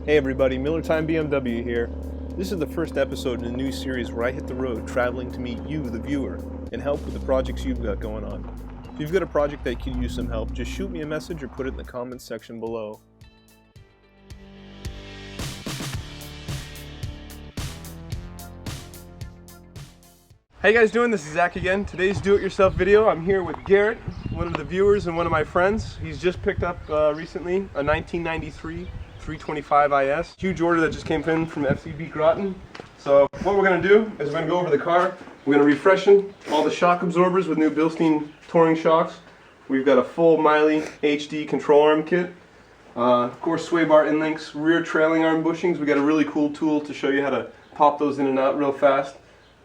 Hey everybody, MillerTimeBMW here. This is the first episode in a new series where I hit the road traveling to meet you, the viewer, and help with the projects you've got going on. If you've got a project that could use some help, just shoot me a message or put it in the comments section below. How you guys doing? This is Zach again. Today's do-it-yourself video. I'm here with Garrett, one of the viewers and one of my friends. He's just picked up recently a 1993 325 IS. Huge order that just came in from FCB Groton. So what we're going to do is we're going to go over the car. We're going to refreshen all the shock absorbers with new Bilstein touring shocks. We've got a full Miley HD control arm kit. Of course, sway bar inlinks, rear trailing arm bushings. We got a really cool tool to show you how to pop those in and out real fast.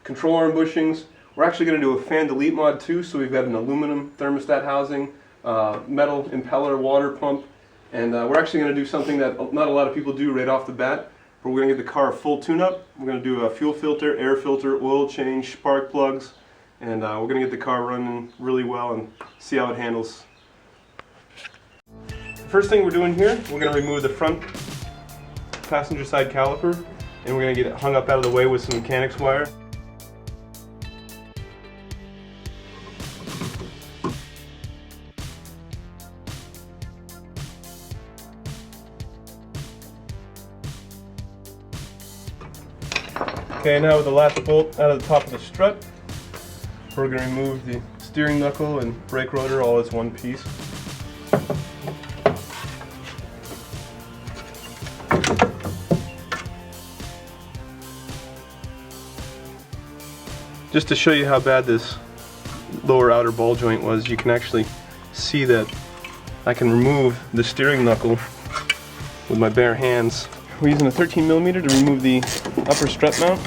Control arm bushings. We're actually going to do a fan delete mod too, so we've got an aluminum thermostat housing, metal impeller water pump, and we're actually going to do something that not a lot of people do right off the bat, but we're going to get the car a full tune-up. We're going to do a fuel filter, air filter, oil change, spark plugs, and we're going to get the car running really well and see how it handles. The first thing we're doing here, we're going to remove the front passenger side caliper, and we're going to get it hung up out of the way with some mechanics wire. Okay, now with the last bolt out of the top of the strut, we're going to remove the steering knuckle and brake rotor all as one piece. Just to show you how bad this lower outer ball joint was, you can actually see that I can remove the steering knuckle with my bare hands. We're using a 13mm to remove the upper strut mount,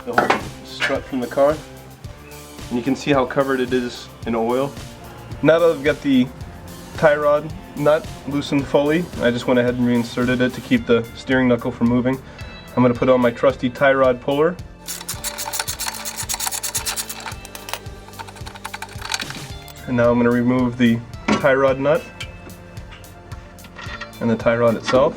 the whole strut from the car, and you can see how covered it is in oil. Now that I've got the tie rod nut loosened fully, I just went ahead and reinserted it to keep the steering knuckle from moving. I'm going to put on my trusty tie rod puller. And now I'm going to remove the tie rod nut and the tie rod itself.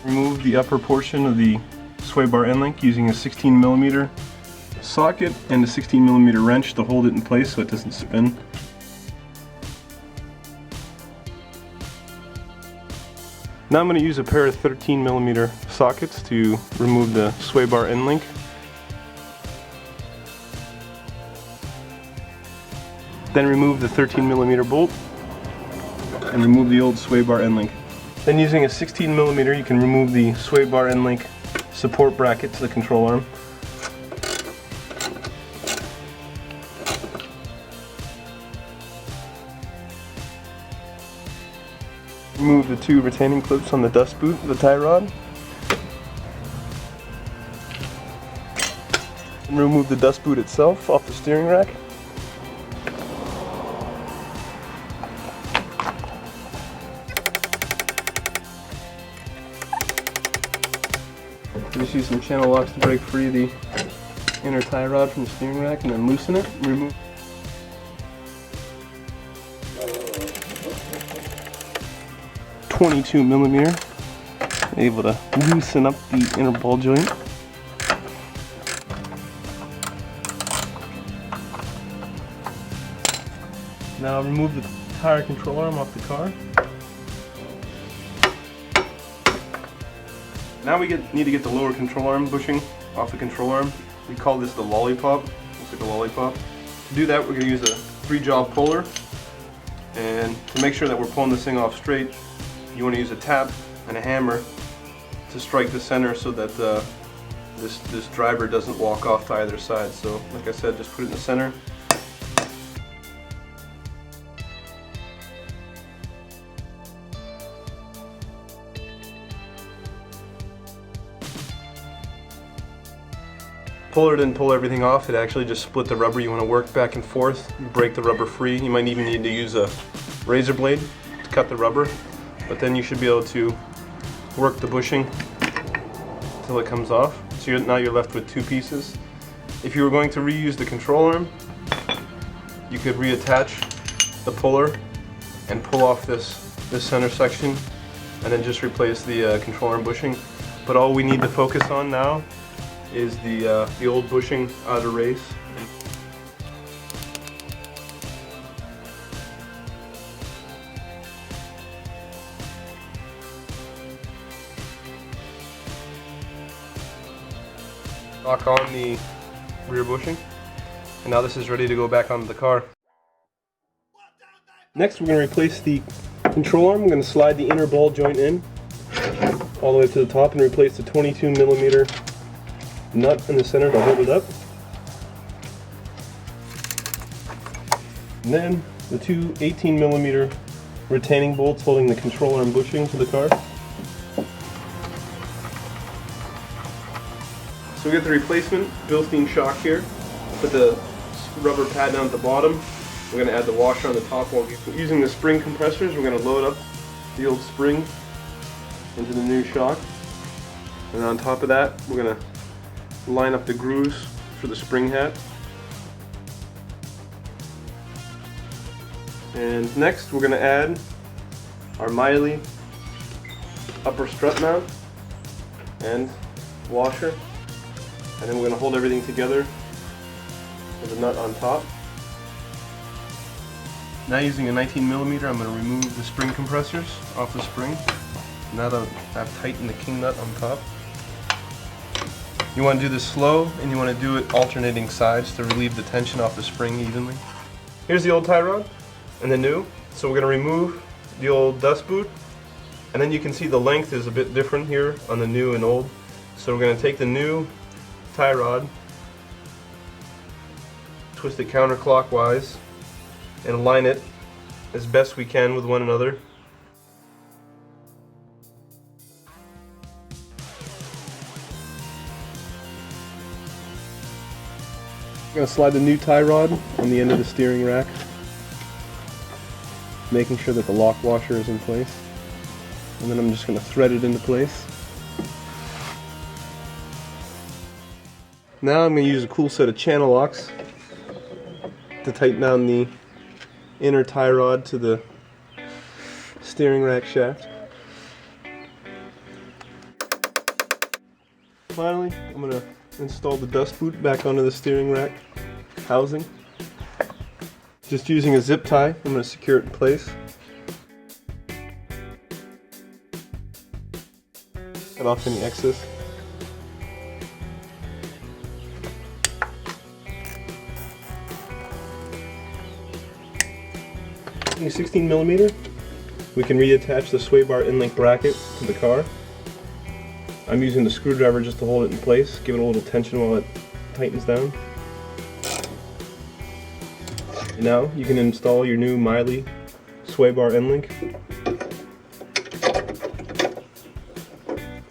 Remove the upper portion of the sway bar end link using a 16mm socket and a 16mm wrench to hold it in place so it doesn't spin. Now I'm going to use a pair of 13mm sockets to remove the sway bar end link. Then remove the 13mm bolt and remove the old sway bar end link. Then using a 16mm you can remove the sway bar end link support bracket to the control arm. Remove the two retaining clips on the dust boot of the tie rod. And remove the dust boot itself off the steering rack. Just use some channel locks to break free the inner tie rod from the steering rack and then loosen it. Remove. .22mm, able to loosen up the inner ball joint. Now remove the tire control arm off the car. Now we need to get the lower control arm bushing off the control arm. We call this the lollipop. Looks like a lollipop. To do that, we're going to use a 3-jaw puller. And to make sure that we're pulling this thing off straight, you want to use a tap and a hammer to strike the center so that this driver doesn't walk off to either side. So, like I said, just put it in the center. Puller didn't pull everything off, it actually just split the rubber. You want to work back and forth, break the rubber free. You might even need to use a razor blade to cut the rubber, but then you should be able to work the bushing until it comes off. So now you're left with two pieces. If you were going to reuse the control arm, you could reattach the puller and pull off this this center section, and then just replace the control arm bushing. But all we need to focus on now is the old bushing out of race. Lock on the rear bushing, and now this is ready to go back onto the car. Next, we're going to replace the control arm. I'm going to slide the inner ball joint in all the way to the top and replace the 22mm nut in the center to hold it up. And then the two 18mm retaining bolts holding the control arm bushing to the car. So we get the replacement Bilstein shock here. Put the rubber pad down at the bottom. We're going to add the washer on the top. While using the spring compressors, we're going to load up the old spring into the new shock. And on top of that, we're going to line up the grooves for the spring hat. And next, we're going to add our Miley upper strut mount and washer. And then we're going to hold everything together with a nut on top. Now using a 19mm, I'm going to remove the spring compressors off the spring. Now that I've tightened the king nut on top. You want to do this slow, and you want to do it alternating sides to relieve the tension off the spring evenly. Here's the old tie rod and the new. So we're going to remove the old dust boot, and then you can see the length is a bit different here on the new and old. So we're going to take the new tie rod, twist it counterclockwise, and align it as best we can with one another. I'm going to slide the new tie rod on the end of the steering rack, making sure that the lock washer is in place, and then I'm just going to thread it into place. Now I'm going to use a cool set of channel locks to tighten down the inner tie rod to the steering rack shaft. Finally, I'm going to install the dust boot back onto the steering rack housing. Just using a zip tie, I'm going to secure it in place. Cut off any excess. A 16mm, we can reattach the sway bar in-link bracket to the car. I'm using the screwdriver just to hold it in place, give it a little tension while it tightens down. And now you can install your new Miley sway bar end-link.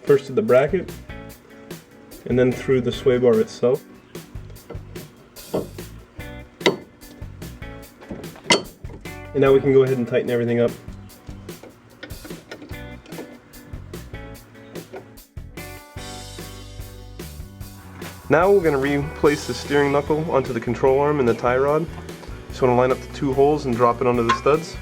First to the bracket, and then through the sway bar itself. And now we can go ahead and tighten everything up. Now we're going to replace the steering knuckle onto the control arm and the tie rod. Just want to line up the two holes and drop it onto the studs.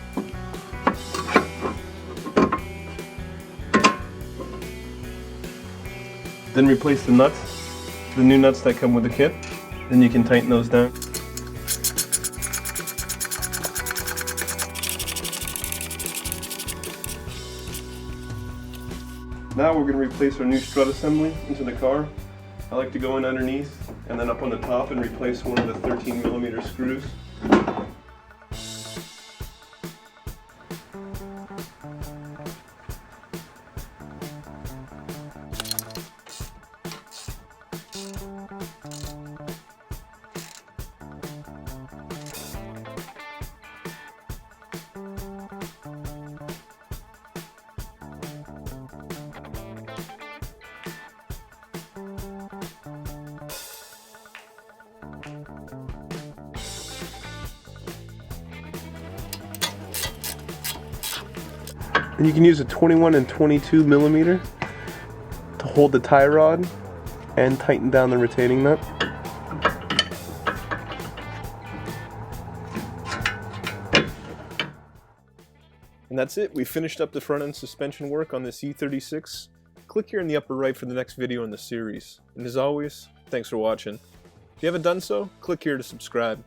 Then replace the nuts, the new nuts that come with the kit. Then you can tighten those down. Now we're going to replace our new strut assembly into the car. I like to go in underneath and then up on the top and replace one of the 13mm screws. And you can use a 21 and 22mm to hold the tie rod and tighten down the retaining nut. And that's it. We finished up the front end suspension work on this E-36. Click here in the upper right for the next video in the series. And as always, thanks for watching. If you haven't done so, click here to subscribe.